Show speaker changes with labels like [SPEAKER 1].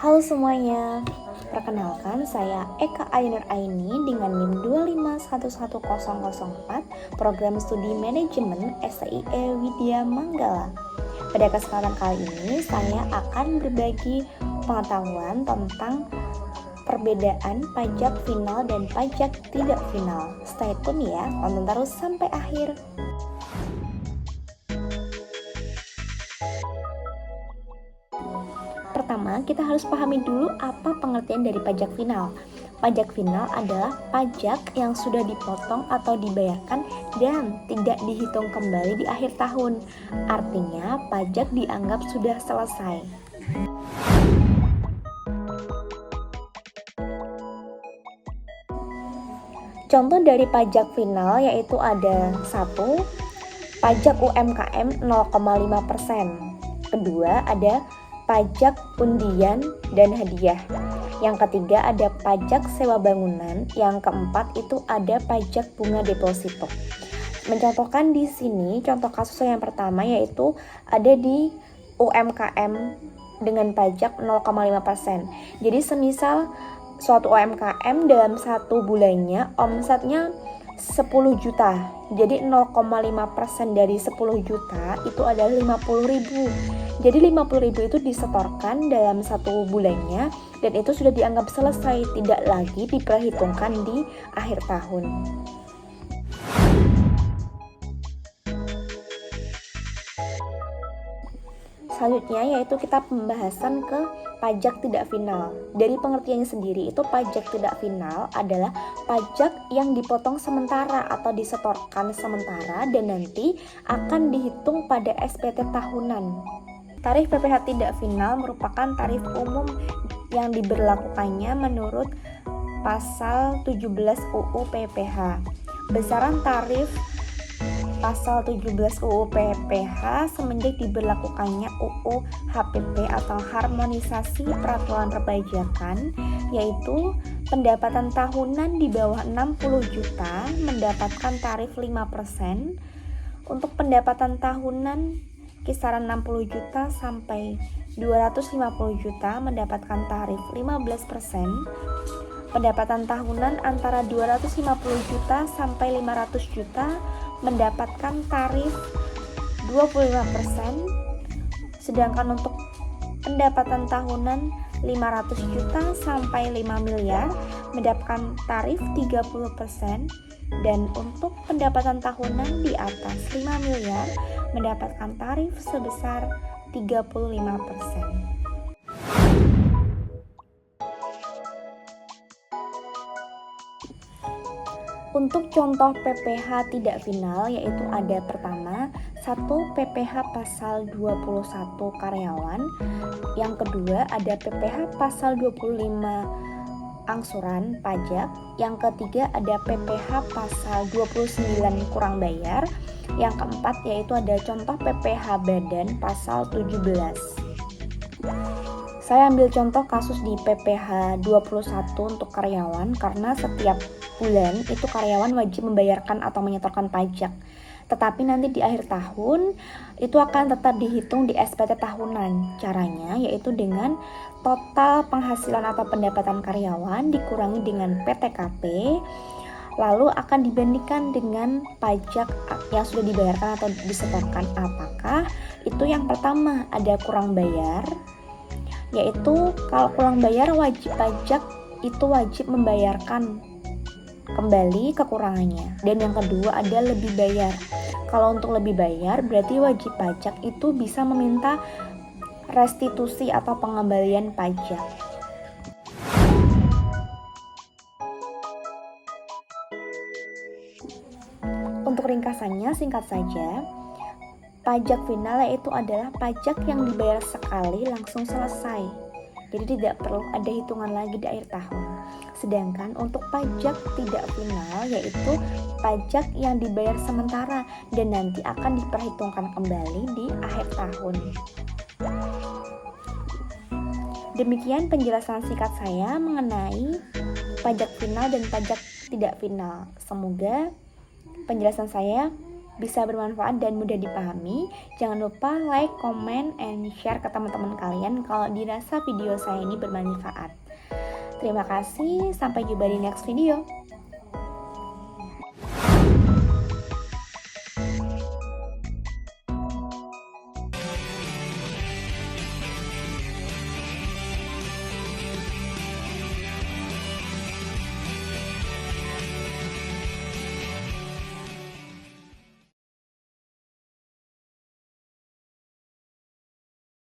[SPEAKER 1] Halo semuanya, perkenalkan saya Eka Ainur Aini dengan NIM 2511004 Program Studi Manajemen SIE Widya Manggala. Pada kesempatan kali ini saya akan berbagi pengetahuan tentang perbedaan pajak final dan pajak tidak final. Stay tune ya, tonton terus sampai akhir. Pertama, kita harus pahami dulu apa pengertian dari pajak final. Pajak final adalah pajak yang sudah dipotong atau dibayarkan dan tidak dihitung kembali di akhir tahun. Artinya, pajak dianggap sudah selesai. Contoh dari pajak final yaitu ada 1. Pajak UMKM 0,5%. Kedua, ada pajak undian dan hadiah. Yang ketiga ada pajak sewa bangunan. Yang keempat itu ada pajak bunga deposito. Mencontohkan di sini contoh kasus yang pertama yaitu ada di UMKM dengan pajak 0,5%. Jadi semisal suatu UMKM dalam satu bulannya omsetnya 10 juta. Jadi 0,5% dari 10 juta itu adalah 50.000. Jadi 50.000 itu disetorkan dalam satu bulannya dan itu sudah dianggap selesai, tidak lagi diperhitungkan di akhir tahun. Selanjutnya yaitu kita pembahasan ke pajak tidak final. Dari pengertiannya sendiri itu pajak tidak final adalah pajak yang dipotong sementara atau disetorkan sementara dan nanti akan dihitung pada SPT tahunan. Tarif PPh tidak final merupakan tarif umum yang diberlakukannya menurut pasal 17 UU PPh. Besaran tarif Pasal 17 UU PPh semenjak diberlakukannya UU HPP atau Harmonisasi Peraturan Perpajakan, yaitu pendapatan tahunan di bawah 60 juta mendapatkan tarif 5%, untuk pendapatan tahunan kisaran 60 juta sampai 250 juta mendapatkan tarif 15%, pendapatan tahunan antara 250 juta sampai 500 juta mendapatkan tarif 25%, sedangkan untuk pendapatan tahunan 500 juta sampai 5 miliar mendapatkan tarif 30%, dan untuk pendapatan tahunan di atas 5 miliar mendapatkan tarif sebesar 35%. Untuk contoh PPh tidak final yaitu ada pertama 1 PPh pasal 21 karyawan, yang kedua ada PPh pasal 25 angsuran pajak, yang ketiga ada PPh pasal 29 kurang bayar, yang keempat yaitu ada contoh PPh badan pasal 17. Saya ambil contoh kasus di PPh 21 untuk karyawan karena setiap bulan itu karyawan wajib membayarkan atau menyetorkan pajak. Tetapi nanti di akhir tahun itu akan tetap dihitung di SPT tahunan. Caranya yaitu dengan total penghasilan atau pendapatan karyawan dikurangi dengan PTKP, lalu akan dibandingkan dengan pajak yang sudah dibayarkan atau disetorkan. Apakah itu yang pertama ada kurang bayar, yaitu kalau kurang bayar wajib pajak itu wajib membayarkan kembali kekurangannya. Dan yang kedua ada lebih bayar. Kalau untuk lebih bayar berarti wajib pajak itu bisa meminta restitusi atau pengembalian pajak. Untuk ringkasannya singkat saja, pajak final yaitu adalah pajak yang dibayar sekali langsung selesai. Jadi tidak perlu ada hitungan lagi di akhir tahun. Sedangkan untuk pajak tidak final yaitu pajak yang dibayar sementara dan nanti akan diperhitungkan kembali di akhir tahun. Demikian penjelasan singkat saya mengenai pajak final dan pajak tidak final. Semoga penjelasan saya bisa bermanfaat dan mudah dipahami. Jangan lupa like, comment, and share ke teman-teman kalian kalau dirasa video saya ini bermanfaat. Terima kasih, sampai jumpa di next video.